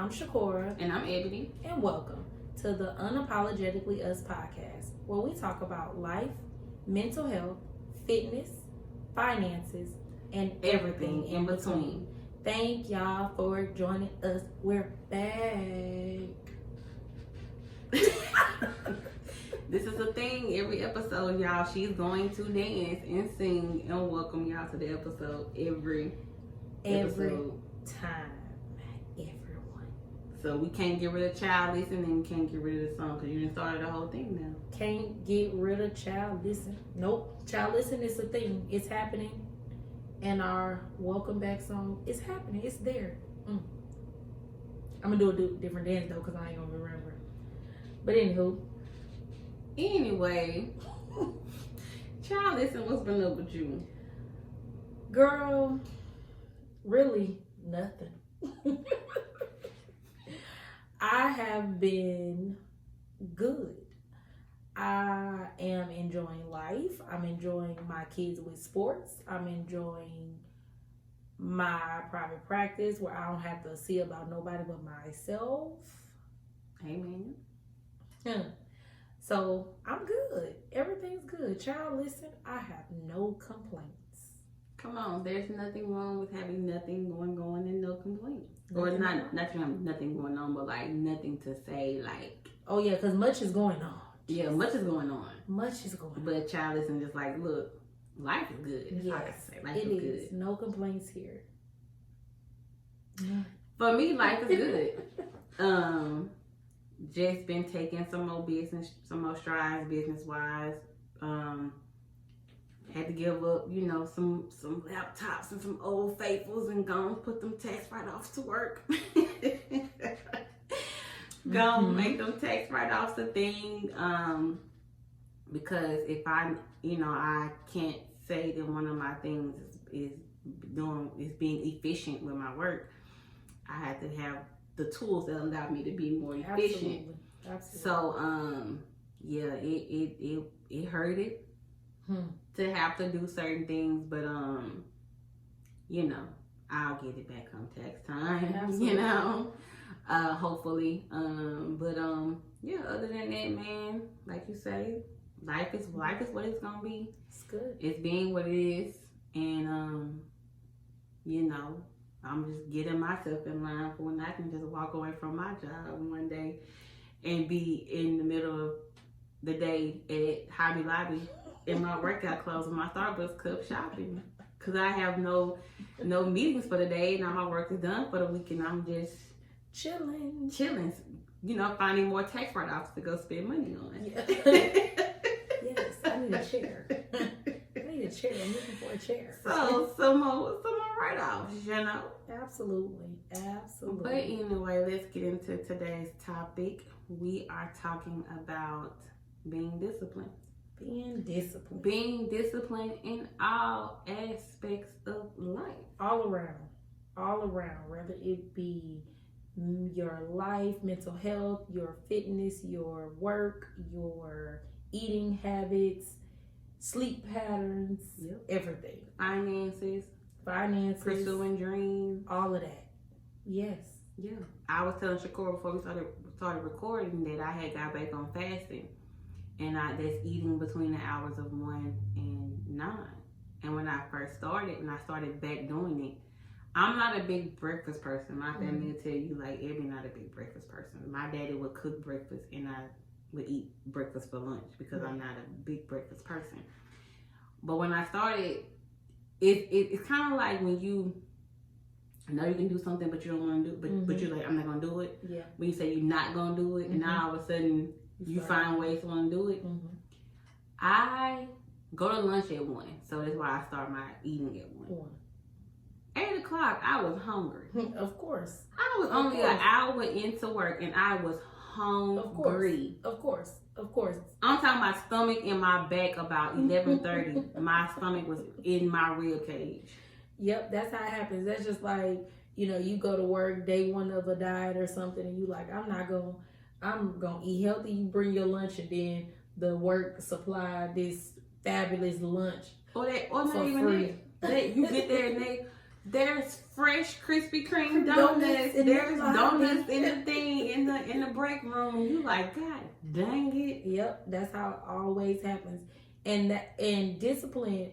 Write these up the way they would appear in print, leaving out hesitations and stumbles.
I'm Shakora. And I'm Ebony. And welcome to the Unapologetically Us podcast, where we talk about life, mental health, fitness, finances, and everything in between. Thank y'all for joining us. We're back. This is a thing every episode, y'all. She's going to dance and sing and welcome y'all to the episode every episode. Time. Everyone. So we can't get rid of child listen and we can't get rid of the song because you done started the whole thing now. Can't get rid of child listen. Nope. Child listen is a thing. It's happening. And our welcome back song is happening. It's there. I'm gonna do a different dance though because I ain't gonna remember. But Anyway, child listen, what's been up with you? Girl, really nothing. I have been good. I am enjoying life. I'm enjoying my kids with sports. I'm enjoying my private practice where I don't have to see about nobody but myself. Amen. So I'm good. Everything's good. Child, listen, I have no complaints. Come on, there's nothing wrong with having nothing going on and no complaints. Or not nothing going on, but like nothing to say, like. Oh yeah, because much is going on. Yeah, much is going on. Much is going on. But child, listen, just like, look, life is good. Yes, life it is. Good. No complaints here. For me, life is good. Just been taking some more strides business wise. Had to give up, some laptops and some old faithfuls and go put them tax write-offs to work. Go make them tax write-offs a thing. Because if I can't say that one of my things is being efficient with my work, I had to have the tools that allow me to be more efficient. Absolutely. So it hurted to have to do certain things, but I'll get it back come tax time. Absolutely. Hopefully. Other than that, man, like you say, life is what it's gonna be. It's good. It's being what it is, and I'm just getting myself in line for when I can just walk away from my job one day and be in the middle of the day at Hobby Lobby in my workout clothes with my Starbucks cup shopping. Because I have no meetings for the day. Now my work is done for the week and I'm just chilling. Finding more tax write-offs to go spend money on. Yeah. Yes, I need a chair. I'm looking for a chair. So some more write-offs, Absolutely. But anyway, let's get into today's topic. We are talking about being disciplined. Being disciplined in all aspects of life. All around, whether it be your life, mental health, your fitness, your work, your eating habits, sleep patterns, everything. Finances, pursuing dreams, all of that. Yes. Yeah. I was telling Shakora before we started recording that I had got back on fasting, and that's eating between the hours of 1 and 9. And when I started back doing it, I'm not a big breakfast person. My family will tell you, like, Ebby not a big breakfast person. My daddy would cook breakfast and I would eat breakfast for lunch because I'm not a big breakfast person. But when I started, it's kind of like when you know you can do something but you don't want to do it, but you're like, I'm not going to do it. Yeah. When you say you're not going to do it, and now all of a sudden you find ways to want to do it. I go to lunch at 1, so that's why I start my eating at 1. 8 o'clock, I was hungry. Of course. I was only an hour into work and I was hungry. Of course. I'm talking my stomach and my back about 11:30. My stomach was in my rib cage. Yep, that's how it happens. That's just like, you go to work day 1 of a diet or something and you like, I'm gonna eat healthy. You bring your lunch and then the work supply this fabulous lunch or not even free. You get there and there's fresh Krispy Kreme donuts. There's donuts in the thing in the break room, and you like, God dang it. Yep, that's how it always happens. And discipline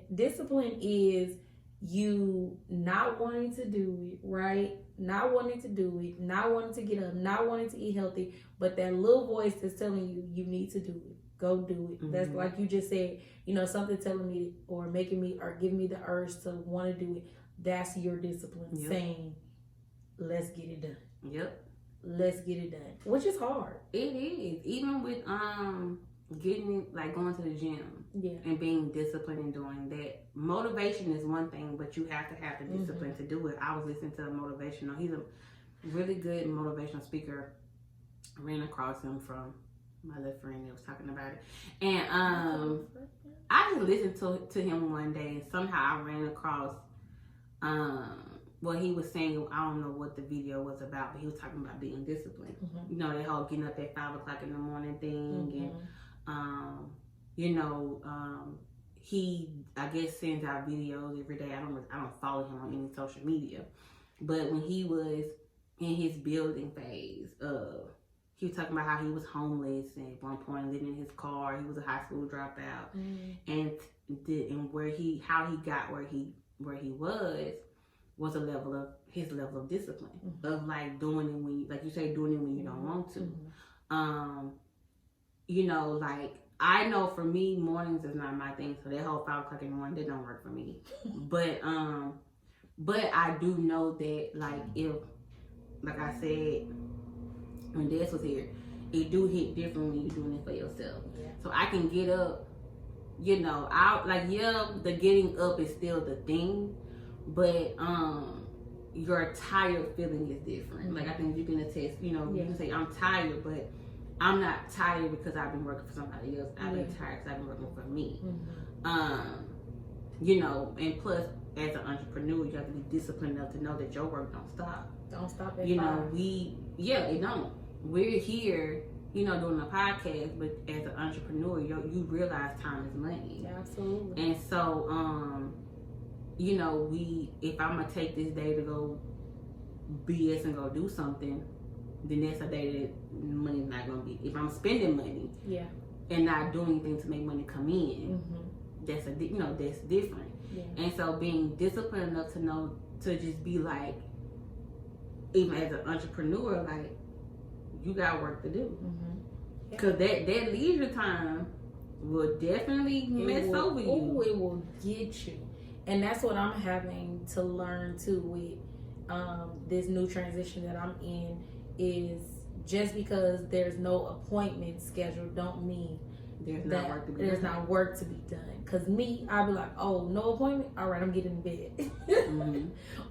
is you not wanting to do it, right? Not wanting to do it, not wanting to get up, not wanting to eat healthy, but that little voice that's telling you you need to do it. Go do it. That's like you just said, something telling me or making me or giving me the urge to want to do it. That's your discipline saying, let's get it done. Yep. Let's get it done. Which is hard. It is. Even with getting like going to the gym and being disciplined and doing that. Motivation is one thing, but you have to have the discipline to do it. I was listening to a motivational, he's a really good motivational speaker. I ran across him from my little friend that was talking about it. And I just listened to him one day, and somehow I ran across he was saying, I don't know what the video was about, but he was talking about being disciplined. That whole getting up at 5 o'clock in the morning thing. And he, I guess, sends out videos every day. I don't follow him on any social media, but when he was in his building phase, he was talking about how he was homeless and at one point living in his car. He was a high school dropout, and how he got where he was his level of discipline of like doing it when you don't want to. Like I know for me, mornings is not my thing. So that whole 5 o'clock in the morning, that don't work for me. But I do know that like if, like I said, when Des was here, it do hit different when you're doing it for yourself. Yeah. So I can get up, the getting up is still the thing, but your tired feeling is different. Like I think you can attest, you can say I'm tired, but I'm not tired because I've been working for somebody else. I've been tired because I've been working for me. And plus as an entrepreneur, you have to be disciplined enough to know that your work don't stop. Don't stop at it don't. We're here, doing a podcast, but as an entrepreneur, you realize time is money. Absolutely. And so, if I'm gonna take this day to go BS and go do something, then that's a day that money's not gonna be. If I'm spending money, and not doing anything to make money come in, that's that's different. Yeah. And so, being disciplined enough to know to just be like, even as an entrepreneur, like you got work to do, because that leisure time will definitely mess over you. Oh, it will get you. And that's what I'm having to learn too with this new transition that I'm in, is just because there's no appointment scheduled don't mean there's not work to be done. Because me, I'll be like, oh, no appointment? All right, I'm getting in bed.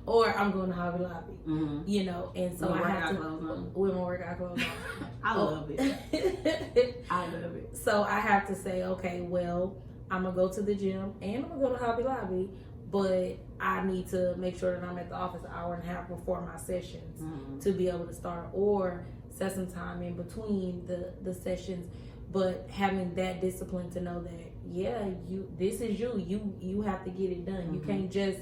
Or I'm going to Hobby Lobby. And so I have to, with my workout clothes on. I love it. I love it. So I have to say, okay, well, I'm going to go to the gym and I'm going to go to Hobby Lobby, but I need to make sure that I'm at the office an hour and a half before my sessions to be able to start, or set some time in between the sessions. But having that discipline to know that, this is you have to get it done. You can't just,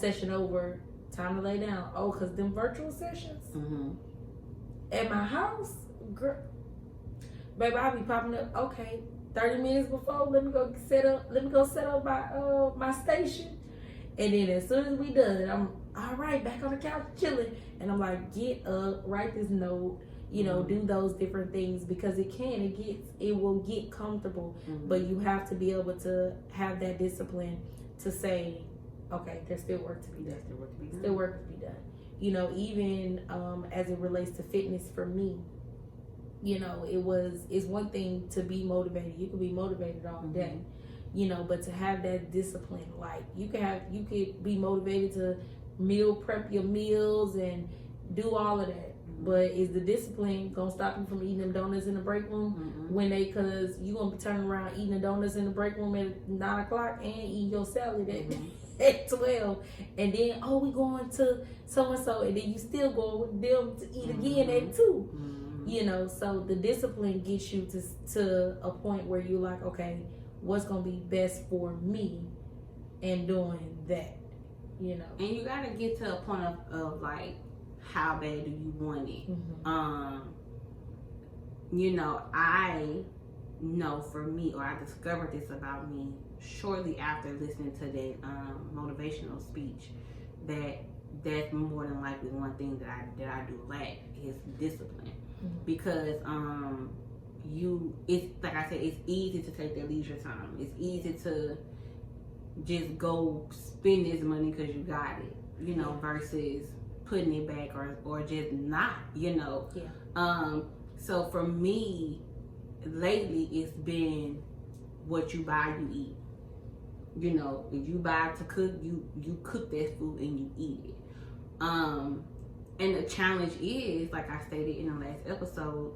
session over, time to lay down. Because them virtual sessions at my house, girl, baby, I'll be popping up, okay, 30 minutes before, let me go set up my station. And then as soon as we done, I'm all right, back on the couch chilling. And I'm like, get up, write this note, do those different things, because it will get comfortable. But you have to be able to have that discipline to say, okay, there's still work to be done. Still work to be done. Even as it relates to fitness for me, it's one thing to be motivated. You can be motivated all day, but to have that discipline, like you could be motivated to meal prep your meals and do all of that. But is the discipline gonna stop you from eating them donuts in the break room because you gonna be turning around eating the donuts in the break room at 9 o'clock and eating your salad at 12, and then we going to so and so, and then you still go with them to eat again at 2. So the discipline gets you to a point where you're like, okay, what's gonna be best for me, and doing that. you know. And you gotta get to a point of like, how bad do you want it? You know, I know for me, or I discovered this about me shortly after listening to that motivational speech, that's more than likely one thing that I do lack is discipline. Because it's like I said, it's easy to take that leisure time. It's easy to just go spend this money because you got it, you know, versus putting it back or just not, you know. So for me, lately it's been what you buy, you eat. You know, if you buy to cook, you cook that food and you eat it. And the challenge is, like I stated in the last episode,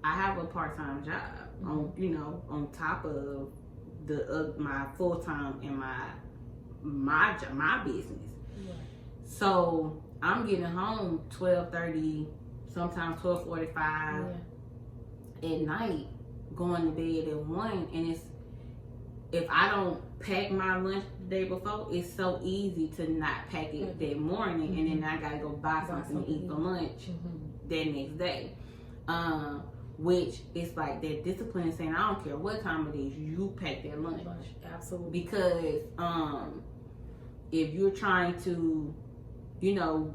I have a part-time job on, you know, on top of the my full-time and my business. So I'm getting home 12:30, sometimes 12:45 at night, going to bed at 1, and it's, if I don't pack my lunch the day before, it's so easy to not pack it that morning, and then I gotta go buy something to eat for lunch that next day. Which is like that discipline is saying, I don't care what time it is, you pack that lunch. Absolutely. Because if you're trying to, you know,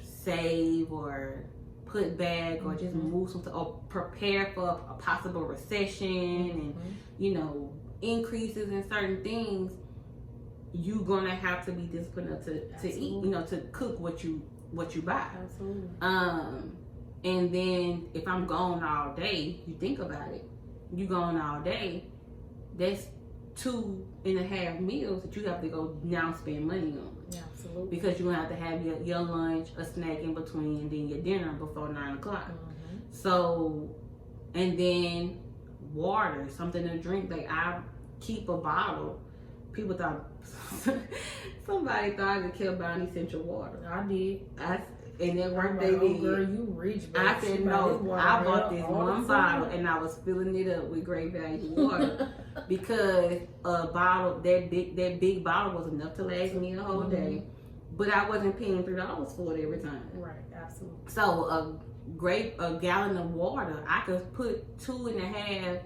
save or put back or just move something or prepare for a possible recession and, you know, increases in certain things, you're gonna have to be disciplined enough to eat, you know, to cook what you buy. Absolutely. And then if I'm gone all day, you think about it. You gone all day, that's 2.5 meals that you have to go now spend money on. Absolutely. Because you're gonna have to have your lunch, a snack in between, and then your dinner before 9 o'clock. So, and then water, something to drink. Like, I keep a bottle. People thought somebody thought I kept buying essential water. I did. And that worked. They did. Oh, girl, you rich. Babe. I said no. I bought this one bottle, and I was filling it up with great value water because a bottle that big bottle was enough to last me a whole day. But I wasn't paying $3 for it every time. Right. Absolutely. So a gallon of water, I could put 2.5.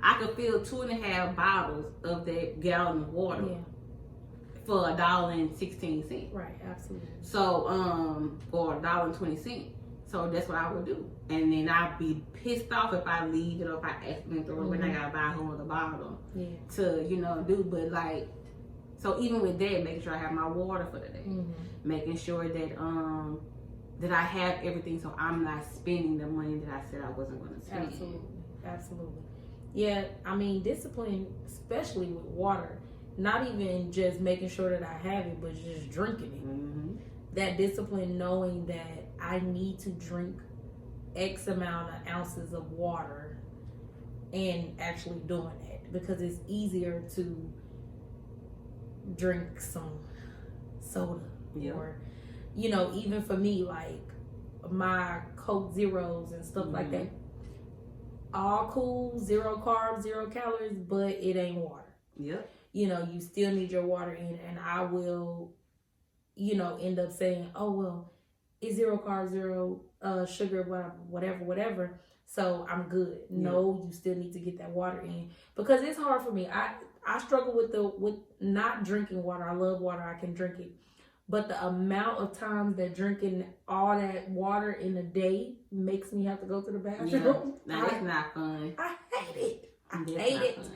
I could fill 2.5 bottles of that gallon of water. For $1.16. Right, absolutely. So, or $1.20. So that's what I would do. And then I'd be pissed off if I leave it or if I accidentally throw it when I gotta buy a whole other bottle to, you know, do. But like, so even with that, making sure I have my water for the day, making sure that that I have everything, so I'm not spending the money that I said I wasn't going to spend. Absolutely, absolutely. Yeah, I mean, discipline, especially with water. Not even just making sure that I have it, but just drinking it. That discipline, knowing that I need to drink X amount of ounces of water and actually doing it, because it's easier to drink some soda or, you know, even for me, like my Coke Zeros and stuff like that, all cool, 0 carbs, 0 calories, but it ain't water. You know, you still need your water in, and I will, you know, end up saying, oh, well, it's 0 carbs, 0 sugar, whatever. So I'm good. No, you still need to get that water in, because it's hard for me. I struggle with not drinking water. I love water. I can drink it. But the amount of times that drinking all that water in a day makes me have to go to the bathroom. That's not fun. I hate it. I hate it. Fun.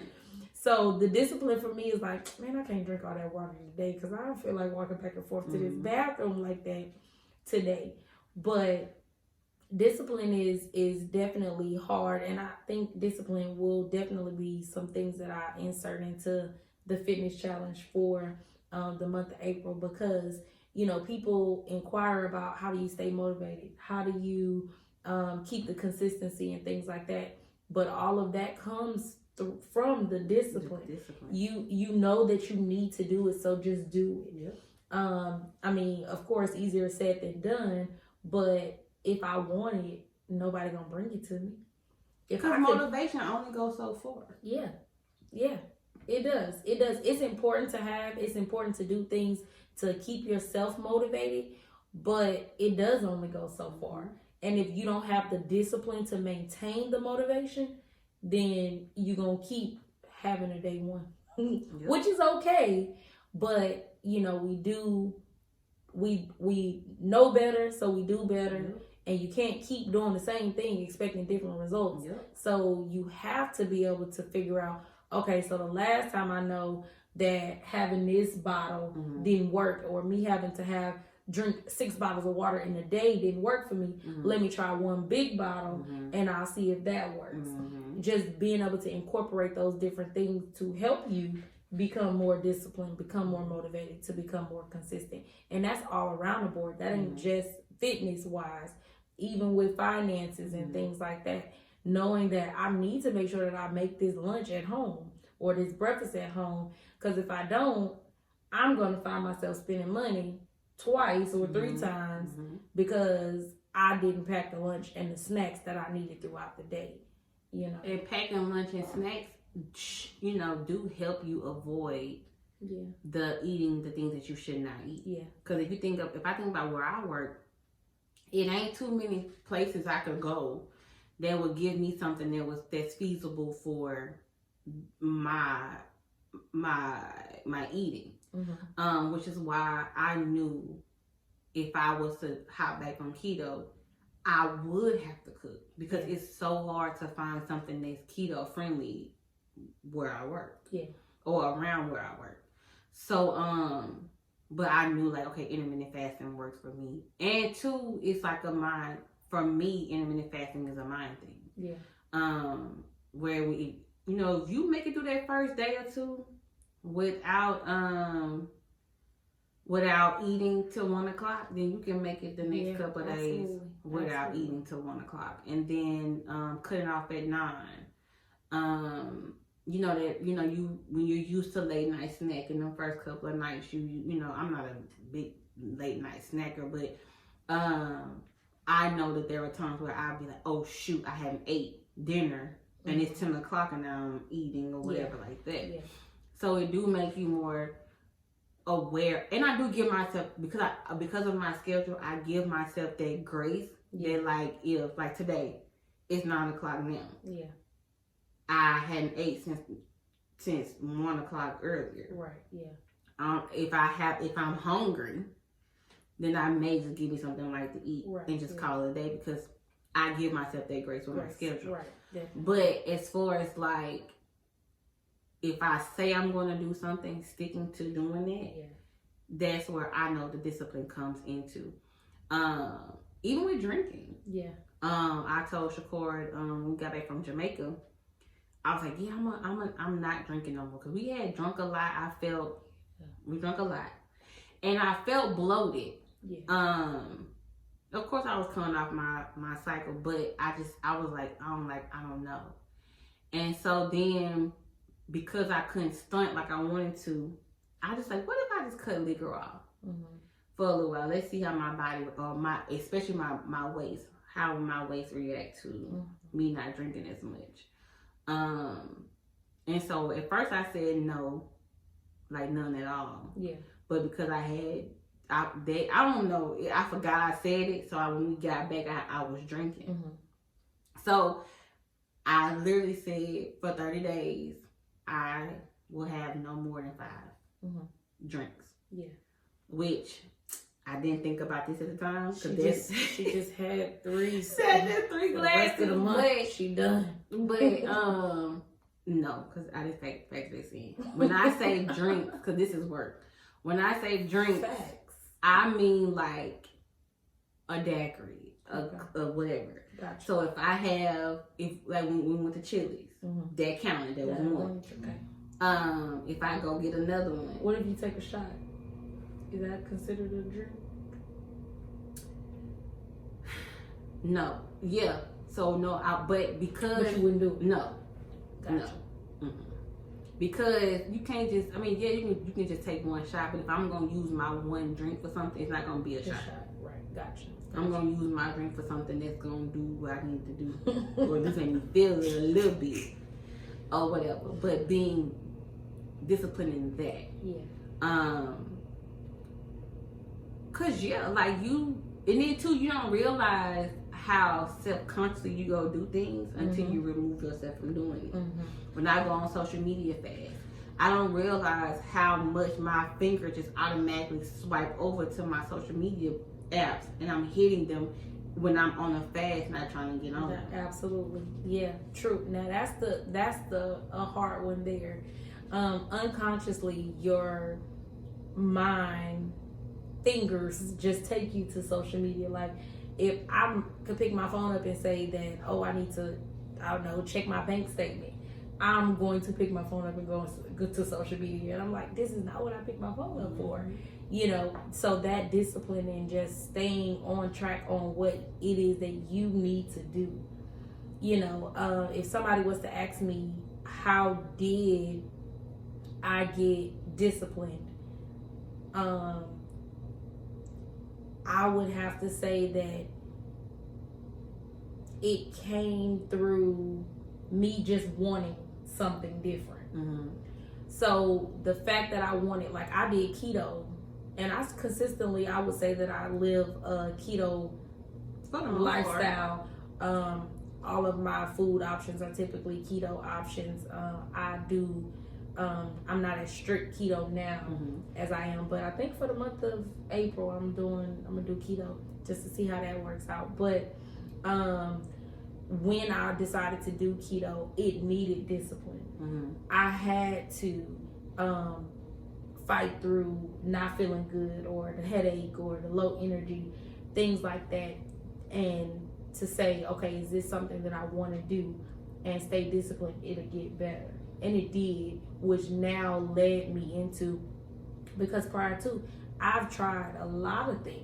So the discipline for me is like, man, I can't drink all that water today because I don't feel like walking back and forth to this bathroom like that today. But discipline is definitely hard, and I think discipline will definitely be some things that I insert into the fitness challenge for the month of April, because, you know, people inquire about how do you stay motivated, how do you keep the consistency and things like that. But all of that comes from the discipline. You know that you need to do it, so just do it. I mean, of course, easier said than done, but if I want it, nobody gonna bring it to me. Because motivation only goes so far. Yeah, it does. It's important to have. It's important to do things to keep yourself motivated, but it does only go so far. And if you don't have the discipline to maintain the motivation, then you're going to keep having a day one, which is okay. But, you know, we know better, so we do better. And you can't keep doing the same thing expecting different results. So you have to be able to figure out, okay, so the last time I know that having this bottle didn't work, or me having to drink 6 bottles of water in a day didn't work for me. Let me try one big bottle and I'll see if that works. Just being able to incorporate those different things to help you become more disciplined, become more motivated, to become more consistent. And that's all around the board. That ain't just fitness wise, even with finances and things like that. Knowing that I need to make sure that I make this lunch at home or this breakfast at home, because if I don't, I'm going to find myself spending money twice or 3 times because I didn't pack the lunch and the snacks that I needed throughout the day. You know, and packing lunch and snacks, you know, do help you avoid the eating the things that you should not eat. Because if I think about where I work, it ain't too many places I could go that would give me something that's feasible for my eating. Which is why I knew if I was to hop back on keto, I would have to cook, because it's so hard to find something that's keto friendly where I work. Or around where I work. So but I knew, like, okay, intermittent fasting works for me. And 2, it's like a mind, for me, intermittent fasting is a mind thing. Where we, you know, if you make it through that first day or 2 without eating till 1 o'clock, then you can make it the next couple of days without eating till 1 o'clock. And then cutting off at 9. You know that, you know, when you're used to late night snacking the first couple of nights, you know, I'm not a big late night snacker, but I know that there are times where I'll be like, oh shoot, I haven't ate dinner and it's 10 o'clock and now I'm eating or whatever like that. So it do make you more aware, and I do give myself, because of my schedule, I give myself that grace that, like, if like today it's 9 o'clock now. I hadn't ate since 1 o'clock earlier. If I'm hungry, then I may just give me something light to eat and just call it a day, because I give myself that grace with my schedule. But as far as, like, if I say I'm going to do something, sticking to doing it, that's where I know the discipline comes into. Even with drinking. I told Shakur when we got back from Jamaica, I was like, I'm not drinking no more, because we had drunk a lot. We drank a lot, and I felt bloated. Of course, I was coming off my cycle, but I was like, I don't know. And so then, because I couldn't stunt like I wanted to, I just like, what if I just cut liquor off for a little while? Let's see how my body, or especially my waist, how my waist react to me not drinking as much. And so at first I said no, like none at all. But because I don't know, I forgot I said it. So when we got back, I was drinking. So I literally said for 30 days, I will have no more than 5 drinks. Which I didn't think about this at the time. She just had 3. Said 3 glasses. The rest of the month, she done. But no, because I just fact this in. When I say drink, because this is work. When I say drink, I mean like a daiquiri, a whatever. So if I have, like when we went to Chili's, that counted. That was one. If I go get another one. What if you take a shot? Is that considered a drink? No. Yeah. So no, but because... But you wouldn't do it? No. Gotcha. No. Because you can't just... I mean, yeah, you can just take one shot, but if I'm going to use my one drink for something, it's not going to be a shot. Right. Gotcha. I'm going to use my drink for something that's going to do what I need to do. Or just make me feel it a little bit. Or whatever. But being disciplined in that. Cause like you, and then too, you don't realize how self-consciously you go do things until you remove yourself from doing it. When I go on social media fast, I don't realize how much my finger just automatically swipe over to my social media apps, and I'm hitting them when I'm on a fast, not trying to get on. Absolutely, yeah, true. Now that's the a hard one there. Unconsciously, your mind fingers just take you to social media. Like if I could pick my phone up and say that, oh, I need to, I don't know, check my bank statement, I'm going to pick my phone up and go to social media, and I'm like, this is not what I picked my phone up for, you know. So that discipline and just staying on track on what it is that you need to do, you know. If somebody was to ask me, how did I get disciplined, I would have to say that it came through me just wanting something different. So the fact that I wanted, like I did keto, and I consistently, I would say that I live a keto lifestyle. All of my food options are typically keto options. I do, I'm not as strict keto now as I am, but I think for the month of April, I'm gonna do keto just to see how that works out. But when I decided to do keto, it needed discipline. I had to fight through not feeling good, or the headache, or the low energy, things like that, and to say, okay, is this something that I want to do, and stay disciplined, it'll get better. And it did, which now led me into, because prior to, I've tried a lot of things,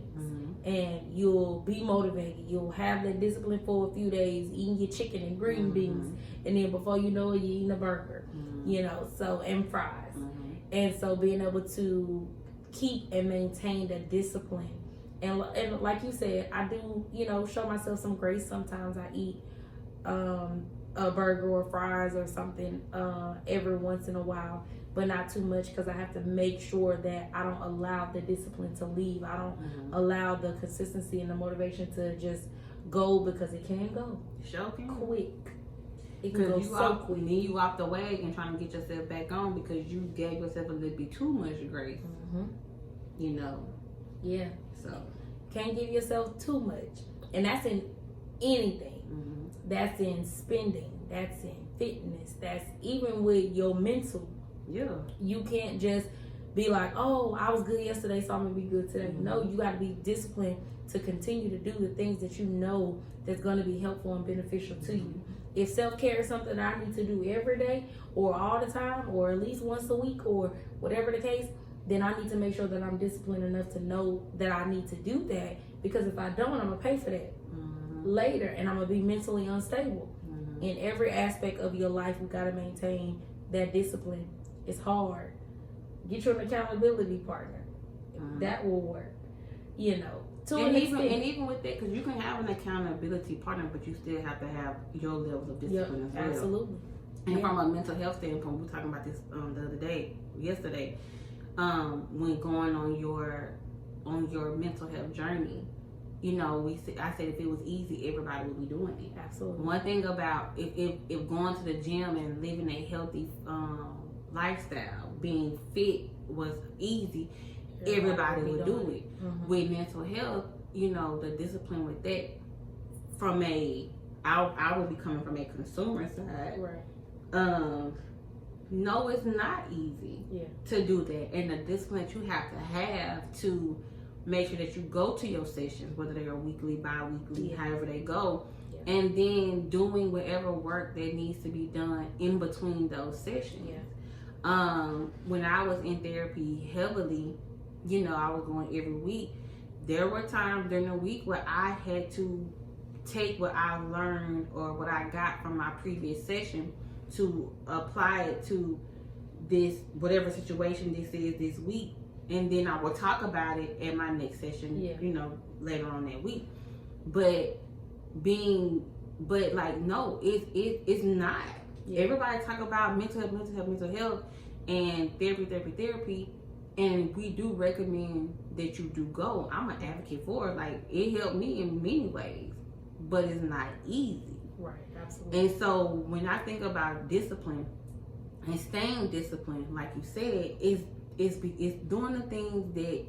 and you'll be motivated, you'll have that discipline for a few days, eating your chicken and green beans, and then before you know it, you're eating a burger, you know, so, and fries. And so being able to keep and maintain that discipline, and like you said, I do, you know, show myself some grace. Sometimes I eat a burger or fries or something every once in a while, but not too much, because I have to make sure that I don't allow the discipline to leave. I don't allow the consistency and the motivation to just go, because it can go quick. It can go so quick. Then you off the wagon trying to get yourself back on because you gave yourself a little bit too much grace. You know. Yeah. So can't give yourself too much, and that's in anything. That's in spending. That's in fitness. That's even with your mental. Yeah. You can't just be like, oh, I was good yesterday, so I'm gonna be good today. No, you got to be disciplined to continue to do the things that you know that's going to be helpful and beneficial to you. If self-care is something that I need to do every day, or all the time, or at least once a week, or whatever the case, then I need to make sure that I'm disciplined enough to know that I need to do that, because if I don't, I'm gonna pay for that later, and I'm gonna be mentally unstable. In every aspect of your life, you gotta maintain that discipline. It's hard. Get you an accountability partner. That will work. You know, and even with that, because you can have an accountability partner, but you still have to have your levels of discipline as well. Absolutely. And from a mental health standpoint, we were talking about this yesterday, when going on your mental health journey. You know, I said if it was easy, everybody would be doing it. Absolutely. One thing about if going to the gym and living a healthy lifestyle, being fit was easy, everybody would do it. With mental health, you know, the discipline with that, I would be coming from a consumer side. Right. No, it's not easy to do that, and the discipline that you have to make sure that you go to your sessions, whether they are weekly, bi-weekly, however they go, and then doing whatever work that needs to be done in between those sessions. When I was in therapy heavily, you know, I was going every week. There were times during the week where I had to take what I learned or what I got from my previous session to apply it to this, whatever situation this is this week. And then I will talk about it at my next session, you know, later on that week. But no, it's not. Everybody talk about mental health, and therapy. And we do recommend that you do go, I'm an advocate for it. Like, it helped me in many ways, but it's not easy. Right, absolutely. And so when I think about discipline and staying disciplined, like you said, it's doing the things that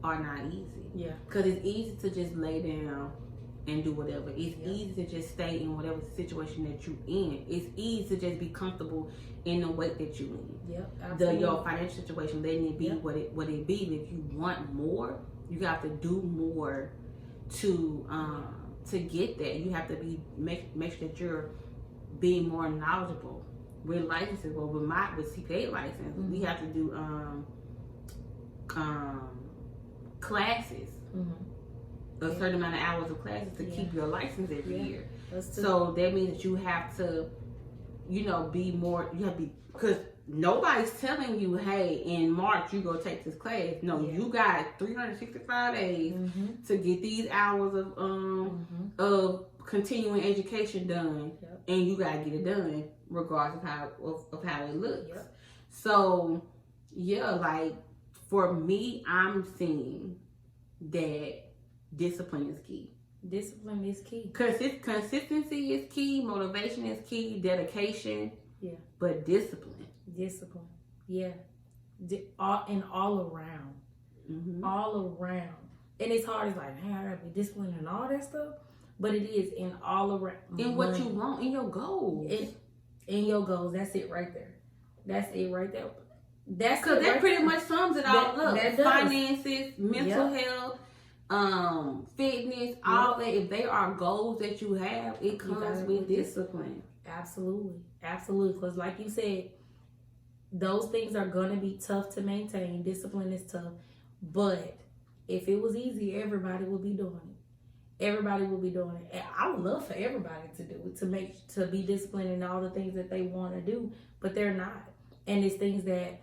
are not easy. Yeah. Because it's easy to just lay down and do whatever. It's easy to just stay in whatever situation that you're in. It's easy to just be comfortable in the weight that you in. Yep, absolutely. Your financial situation, letting it be what it be. And if you want more, you have to do more to get that. You have to make sure that you're being more knowledgeable with licenses. Well, with CPA license, we have to do classes. A certain amount of hours of classes to keep your license every year. So that means that you have to, be more. You have to be, because nobody's telling you, hey, in March you go take this class. No, you got 365 days to get these hours of continuing education done, and you gotta get it done regardless of how it looks. So like for me, I'm seeing that discipline is key. Discipline is key. Consistency is key. Motivation is key. Dedication. Yeah. But discipline. Discipline. Yeah. All around. All around. And it's hard. It's like, man, I gotta be disciplined and all that stuff. But it is in all around. In what you want, in your goals. In your goals. That's it right there. That's it right there. Because that pretty much sums it all up. Finances, mental health, fitness, all that. If they are goals that you have, it comes with discipline. Absolutely. Because like you said, those things are going to be tough to maintain. Discipline is tough. But if it was easy, everybody would be doing it. Everybody will be doing it. And I would love for everybody to do it, to be disciplined in all the things that they want to do, but they're not. And it's things that,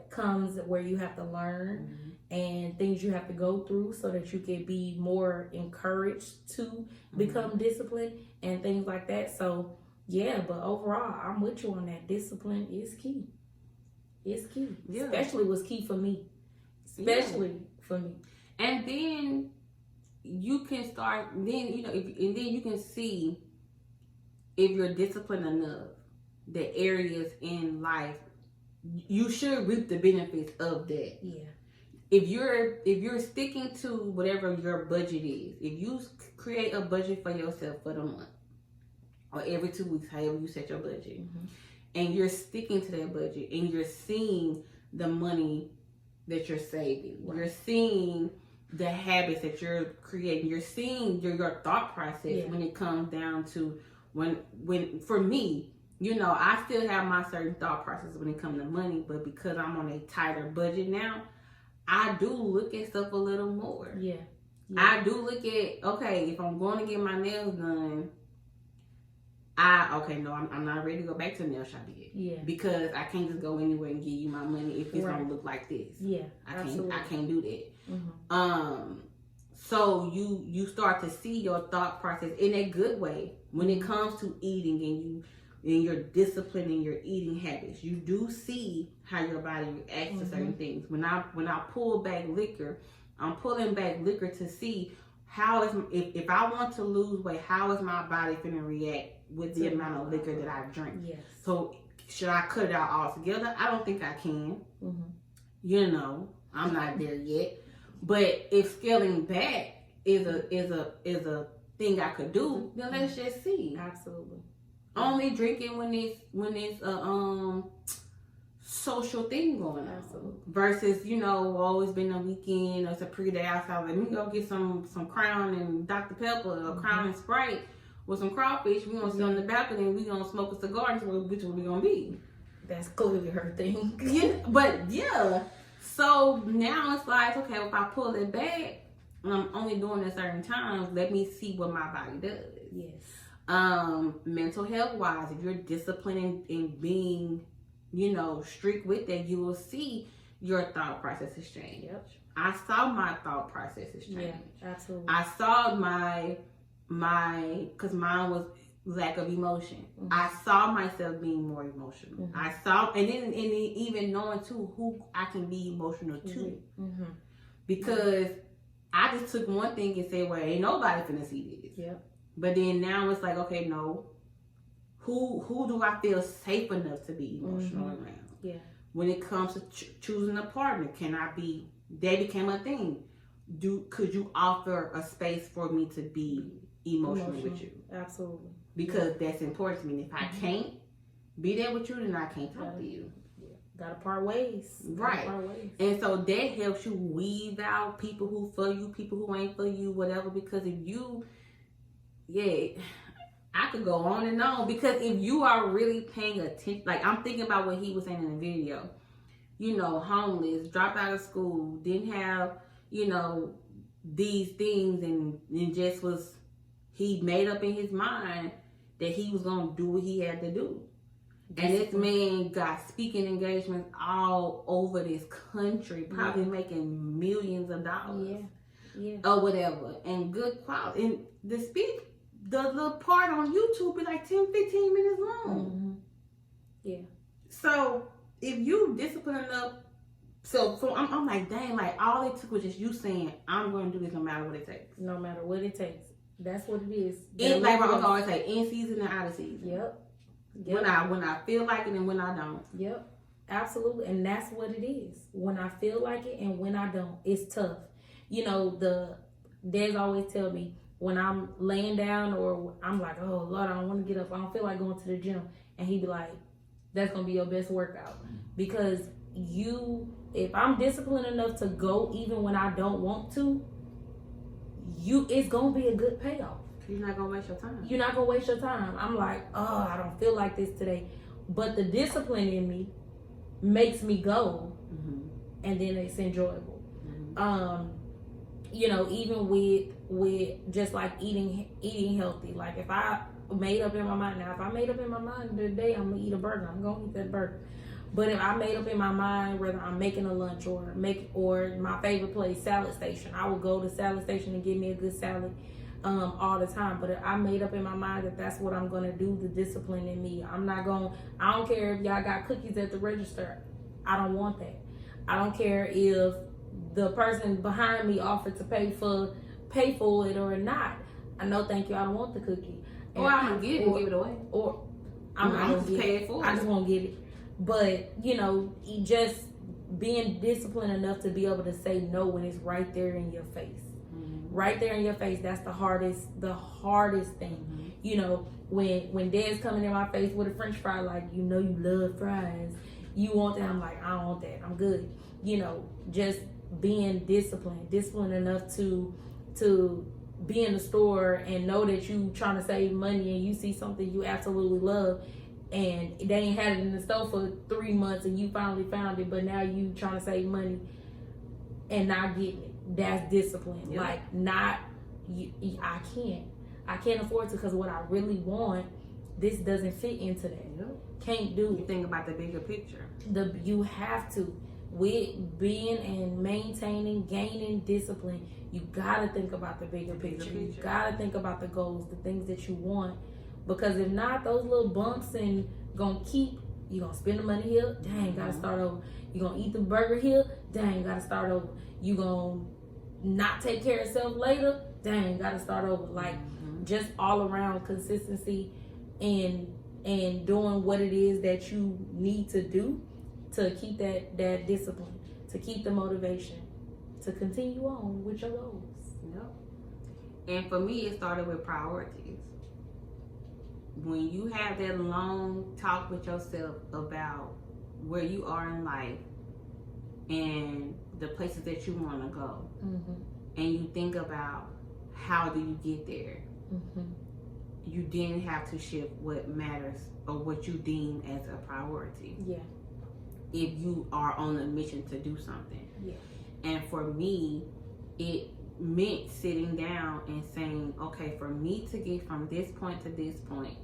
comes where you have to learn and things you have to go through so that you can be more encouraged to become disciplined and things like that. So, but overall, I'm with you on that. Discipline is key. It's key. Yeah. Especially was key for me. For me. And then you can start, and then you can see if you're disciplined enough, the areas in life you should reap the benefits of that. Yeah. If you're sticking to whatever your budget is, if you create a budget for yourself for the month or every 2 weeks, however you set your budget, and you're sticking to that budget, and you're seeing the money that you're saving, you're seeing the habits that you're creating, you're seeing your thought process when it comes down to when for me. I still have my certain thought process when it comes to money, but because I'm on a tighter budget now, I do look at stuff a little more. Yeah. I do look at, okay, if I'm going to get my nails done, I'm not ready to go back to the nail shop yet. Yeah. Because I can't just go anywhere and give you my money if it's going to look like this. Yeah. I can't do that. So you start to see your thought process in a good way when it comes to eating and your discipline and your eating habits. You do see how your body reacts to certain things. When I pull back liquor, I'm pulling back liquor to see how is if I want to lose weight, how is my body finna react with the amount of liquor that I drink. Yes. So should I cut it out altogether? I don't think I can. I'm not there yet. But if scaling back is a thing I could do, then let's just see. Absolutely. Only drinking when it's a social thing going on. Absolutely. Versus, it's been a weekend or it's a pre-day outside. Let me go get some Crown and Dr. Pepper or Crown and Sprite with some crawfish. We're gonna sit on the balcony and we're gonna smoke a cigar and see which one we're gonna be. That's clearly her thing. So now it's like, okay, if I pull it back and I'm only doing it certain times, let me see what my body does. Yes. Mental health wise, if you're disciplined in being, strict with that, you will see your thought processes change. Yep. I saw my thought processes change. Yeah, absolutely. I saw because mine was lack of emotion. I saw myself being more emotional. I saw, and then even knowing too who I can be emotional to. because I just took one thing and said, well, ain't nobody finna see this. Yep. But then now it's like, okay, no. Who do I feel safe enough to be emotional around? Yeah. When it comes to choosing a partner, they became a thing. Could you offer a space for me to be emotional with you? Absolutely. Because that's important to me. If I can't be there with you, then I can't talk to you. Gotta part ways. Right. Part ways. And so that helps you weed out people who for you, people who ain't for you, whatever. Because if you, I could go on and on. Because if you are really paying attention, like I'm thinking about what he was saying in the video. Homeless, dropped out of school, didn't have, these things, and just he made up in his mind that he was going to do what he had to do. And this man got speaking engagements all over this country, probably making millions of dollars. Yeah. Or whatever. And good quality. And the little part on YouTube be like 10, 15 minutes long. Yeah. So if you discipline enough, so I'm like, dang, like all it took was just you saying, I'm going to do this no matter what it takes. No matter what it takes. That's what it is. It's like I always say, in season and out of season. Yep. When I feel like it and when I don't. Yep. Absolutely. And that's what it is. When I feel like it and when I don't. It's tough. Dad's always tell me when I'm laying down or I'm like, oh Lord, I don't want to get up. I don't feel like going to the gym. And he'd be like, that's going to be your best workout. Because if I'm disciplined enough to go even when I don't want to, it's going to be a good payoff. You're not going to waste your time. You're not going to waste your time. I'm like, oh, I don't feel like this today. But the discipline in me makes me go. And then it's enjoyable. Even with just like eating healthy. Like if I made up in my mind today I'm gonna eat a burger, I'm gonna eat that burger. But if I made up in my mind whether I'm making a lunch or my favorite place, Salad Station, I will go to Salad Station and get me a good salad all the time. But if I made up in my mind that that's what I'm gonna do, the discipline in me, I don't care if y'all got cookies at the register. I don't want that. I don't care if the person behind me offered to pay for it or not. I know, thank you, I don't want the cookie. Or I'm gonna get it and give it away. Or I'm not gonna pay it for it. I just won't get it. But just being disciplined enough to be able to say no when it's right there in your face. Right there in your face, that's the hardest thing. When Dad's coming in my face with a French fry, like you love fries, you want that, I'm like, I don't want that, I'm good. Just being disciplined enough to be in the store and know that you trying to save money and you see something you absolutely love and they ain't had it in the store for 3 months and you finally found it, but now you trying to save money and not getting it. That's discipline. Yep. Like I can't afford to, because what I really want, this doesn't fit into that. Yep. Can't do You it. think about the bigger picture. You have to. With being and maintaining, gaining discipline, you gotta think about the bigger picture. You gotta think about the goals, the things that you want. Because if not, those little bumps and you gonna spend the money here, dang, gotta start over. You gonna eat the burger here, dang, gotta start over. You gonna not take care of yourself later, dang, gotta start over. Like just all around consistency and doing what it is that you need to do to keep that discipline, to keep the motivation, to continue on with your goals. Yep. And for me, it started with priorities. When you have that long talk with yourself about where you are in life and the places that you want to go, and you think about how do you get there, you then have to shift what matters or what you deem as a priority. Yeah. If you are on a mission to do something. Yeah. And for me, it meant sitting down and saying, okay, for me to get from this point to this point,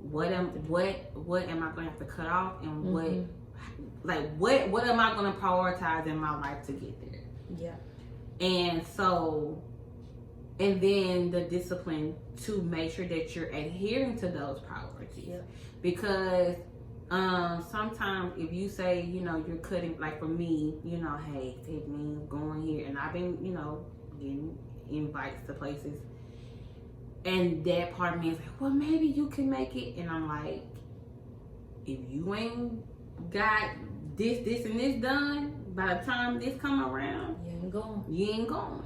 what am I going to have to cut off, and what am I going to prioritize in my life to get there? Yeah. And then the discipline to make sure that you're adhering to those priorities. Yeah. Because Sometimes if you say, you're cutting, like for me, hey, take me going here, and I've been, getting invites to places, and that part of me is like, well, maybe you can make it, and I'm like, if you ain't got this, and this done by the time this come around, you ain't going.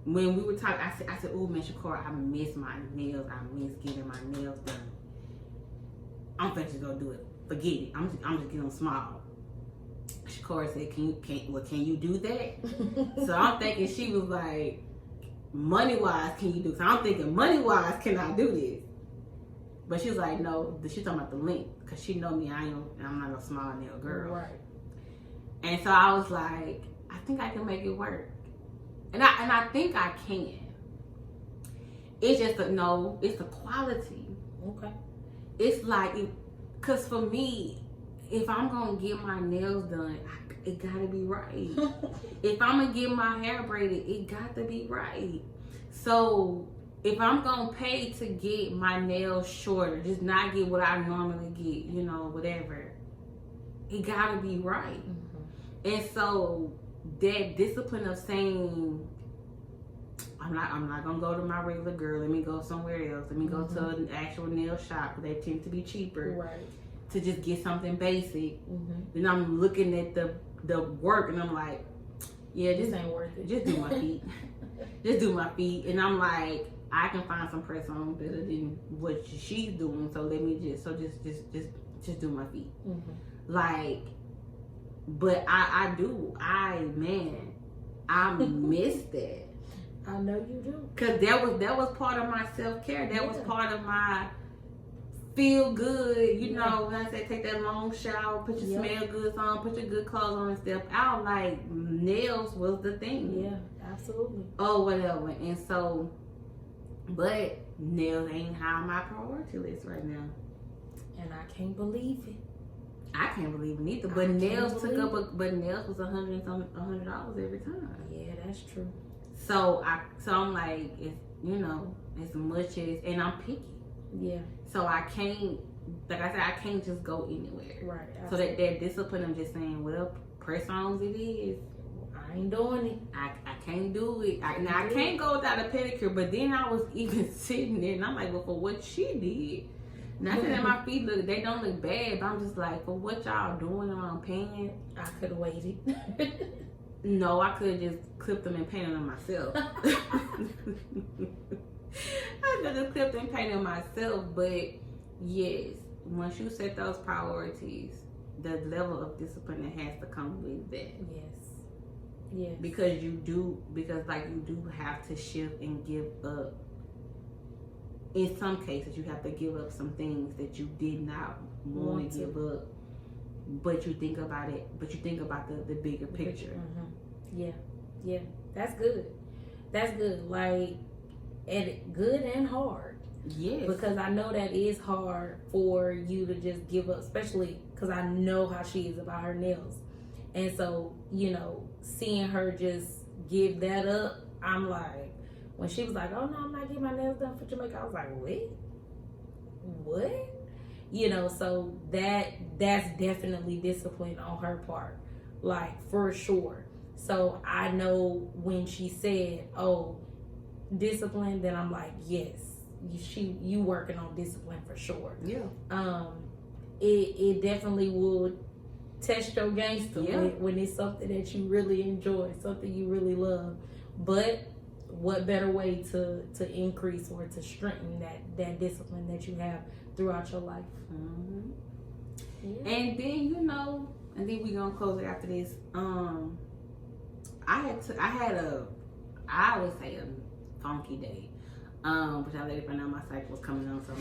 When we were talking, I said, oh man, Shakora, I miss my nails. I miss getting my nails done. I'm finna just go do it. Forget it. I'm just getting them small. Shakora said, can you do that? So I'm thinking she was like, money wise, can you do? So I'm thinking, money wise, can I do this? But she was like, no. She's talking about the length, because she know me. I'm not a small nail girl. Right. And so I was like, I think I can make it work, and I think I can. It's just it's the quality. Okay. It's like, because for me, if I'm gonna get my nails done, it gotta be right. If I'm gonna get my hair braided, it got to be right. So if I'm gonna pay to get my nails shorter, just not get what I normally get, whatever, it gotta be right. Mm-hmm. And so that discipline of saying, I'm not gonna go to my regular girl. Let me go somewhere else. Let me go to an actual nail shop, because they tend to be cheaper. Right. To just get something basic. Mm-hmm. Then I'm looking at the work, and I'm like, yeah, this ain't worth it. Just do my feet. Just do my feet. And I'm like, I can find some press on better than what she's doing. So let me just do my feet. Mm-hmm. Like, but I miss that. I know you do. Cause that was part of my self-care. That was part of my feel good. When I say take that long shower, put your smell goods on, put your good clothes on and step out, like nails was the thing. Yeah, absolutely. Oh, whatever. And so, but nails ain't high on my priority list right now. And I can't believe it. I can't believe it either. But nails was $100 every time. Yeah, that's true. So I'm like, as much as, and I'm picky. Yeah. So I can't, like I said, I can't just go anywhere. Right. Absolutely. So that discipline of just saying, well, press-ons it is. I ain't doing it. I can't do it. I can't go without a pedicure. But then I was even sitting there, and I'm like, well, for what she did. Not that my feet they don't look bad, but I'm just like, for what y'all doing and I'm paying. I could have waited. No, I could have just clipped them and painted them myself. I could have just clipped and painted them myself. But yes, once you set those priorities, the level of discipline that has to come with that. Yes. Because you do have to shift and give up. In some cases, you have to give up some things that you did not want to give up. But you think about it. But you think about the bigger picture. Mm-hmm. Yeah. That's good. Like, and good and hard. Yes. Because I know that is hard for you to just give up, especially because I know how she is about her nails. And so, seeing her just give that up, I'm like, when she was like, oh no, I'm not getting my nails done for Jamaica, I was like, what? So that's definitely discipline on her part, like, for sure. So I know when she said, oh, discipline, then I'm like, yes, you working on discipline for sure. Yeah. It definitely would test your gangster when it's something that you really enjoy, something you really love. But what better way to increase or to strengthen that discipline that you have throughout your life? Mm-hmm. Yeah. And then and then we gonna close it after this. I always say a funky day, which I let it find out my cycle was coming on, so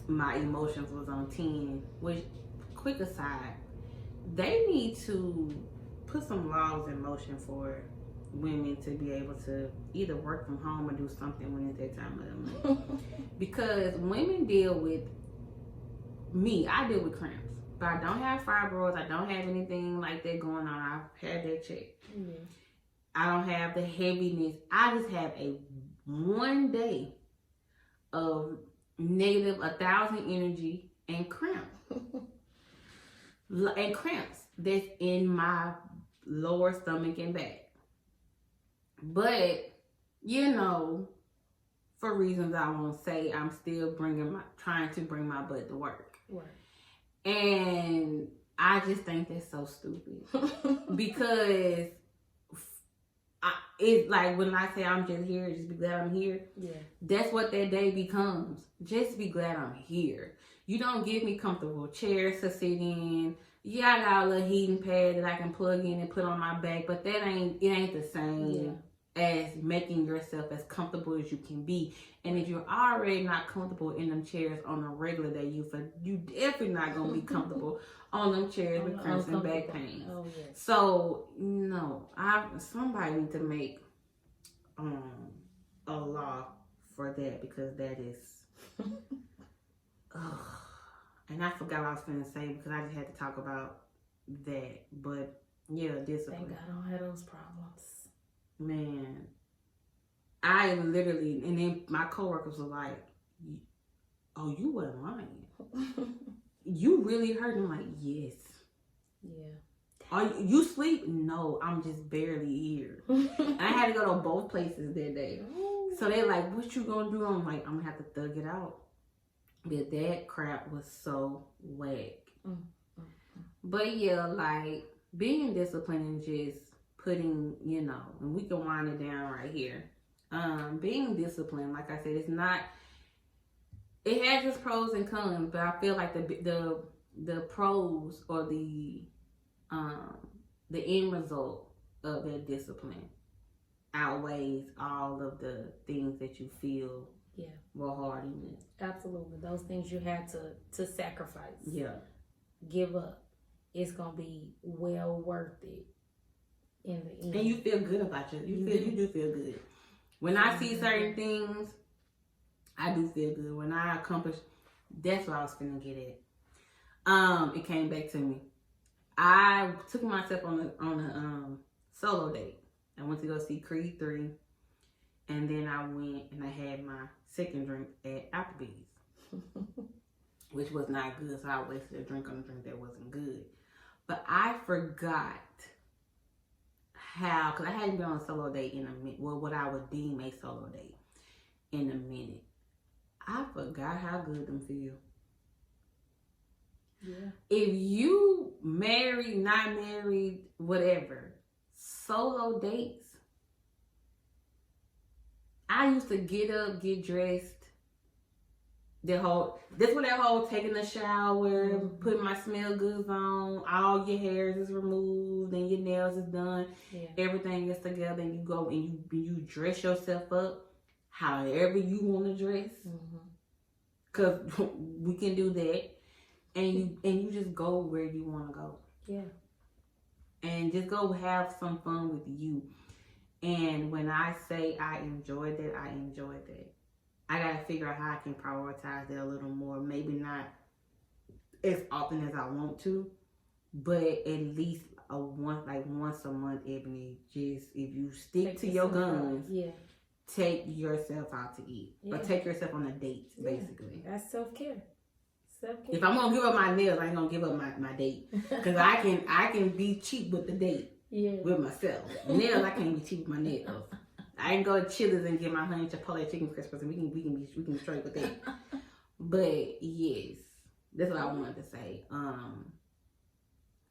my emotions was on 10. Which, quick aside, they need to put some laws in motion for women to be able to either work from home or do something when it's their time of the month. Because women deal with I deal with cramps, but I don't have fibroids. I don't have anything like that going on. I've had that checked. Mm-hmm. I don't have the heaviness. I just have a one day of negative 1,000 energy and cramps that's in my lower stomach and back. But, for reasons I won't say, I'm still trying to bring my butt to work. Right. And I just think that's so stupid. Because it's like when I say I'm just here, just be glad I'm here. Yeah. That's what that day becomes. Just be glad I'm here. You don't give me comfortable chairs to sit in. Yeah, I got a little heating pad that I can plug in and put on my back, but it ain't the same as making yourself as comfortable as you can be. And if you're already not comfortable in them chairs on a regular day, you definitely not gonna be comfortable on them chairs with cramps and back pain. Oh yes. So no, somebody need to make a law for that, because that is and I forgot what I was going to say because I just had to talk about that. But yeah, discipline. Thank God I don't have those problems. Man, I literally, and then my coworkers were like, "Oh, you wasn't lying. You really hurt." I'm like, "Yes." Yeah. Are you sleep? No, I'm just barely here. I had to go to both places that day. So they're like, "What you gonna do?" I'm like, "I'm gonna have to thug it out." But that crap was so whack. But yeah, like being disciplined and just putting, and we can wind it down right here. Being disciplined, like I said, it has its pros and cons, but I feel like the pros or the end result of that discipline outweighs all of the things that you feel were hard in it. Absolutely. Those things you had to sacrifice. Yeah. Give up. It's gonna be well worth it in the end. And you feel good about it. You do feel good. When I see certain things, I do feel good. When I accomplish, that's what I was finna get at. It came back to me. I took myself on a solo date. I went to go see Creed 3. And then I went and I had my second drink at Applebee's, which was not good. So I wasted a drink on a drink that wasn't good. But I forgot how, because I hadn't been on a solo date in a minute. Well, what I would deem a solo date in a minute. I forgot how good them feel. Yeah. If you married, not married, whatever, solo dates. I used to get up, get dressed. That's what that whole taking a shower, putting my smell goods on, all your hairs is removed and your nails is done. Yeah. Everything is together, and you go and you dress yourself up however you want to dress. Cause we can do that. And you just go where you want to go. Yeah. And just go have some fun with you. And when I say I enjoyed that, I enjoyed that. I got to figure out how I can prioritize that a little more. Maybe not as often as I want to, but at least once a month, Ebony. Just if you stick to your guns, take yourself out to eat. Or take yourself on a date, basically. That's self-care. If I'm going to give up my nails, I ain't going to give up my date. Because I can be cheap with the date. Yeah. With myself. Nails, I can't be cheap with my nails. I can go to Chili's and get my honey chipotle chicken crispers, and we can be straight with that. But yes, that's what I wanted to say.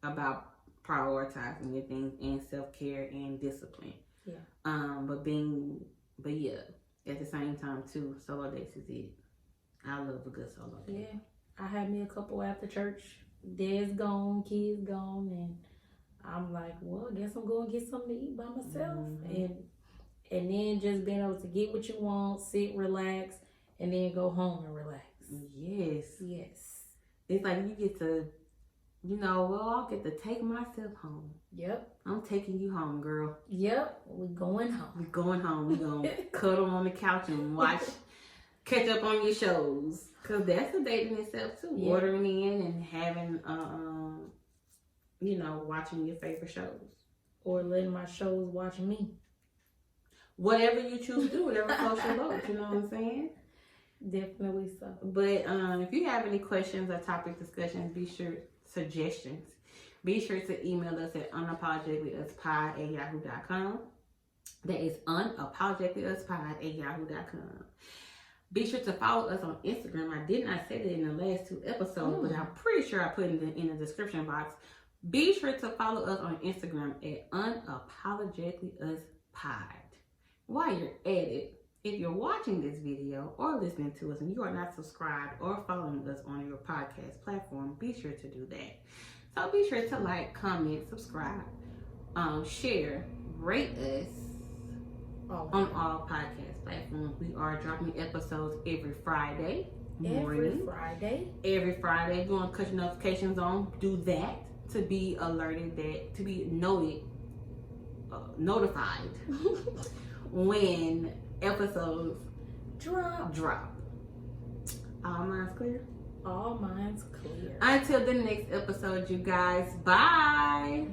About prioritizing your things and self-care and discipline. Yeah. But yeah, at the same time too, solo dates is it. I love a good solo date. Yeah. I had me a couple after church. Dad's gone, kids gone, and I'm like, well, I guess I'm going to get something to eat by myself. And then just being able to get what you want, sit, relax, and then go home and relax. Yes. Yes. It's like you get to, I'll get to take myself home. Yep. I'm taking you home, girl. Yep. We're going home. We're going home. We're going to cuddle on the couch and catch up on your shows. Because that's a date in itself, too. Yeah. Ordering in and having, watching your favorite shows. Or letting my shows watch me. Whatever you choose to do, whatever floats your boat, you know what I'm saying? Definitely so. But if you have any questions or topic discussions, suggestions, be sure to email us at unapologeticallyuspod@yahoo.com. That is unapologeticallyuspod@yahoo.com. Be sure to follow us on Instagram. I did not say that in the last 2 episodes, but I'm pretty sure I put it in the description box. Be sure to follow us on Instagram at unapologeticallyuspod. While you're at it, if you're watching this video or listening to us and you are not subscribed or following us on your podcast platform, be sure to do that. So be sure to like, comment, subscribe, share, rate us on all podcast platforms. We are dropping episodes every Friday morning. Every Friday. If you want to cut your notifications on, do that to be alerted, to be notified when episodes drop. All minds clear? All minds clear. Until the next episode, you guys. Bye.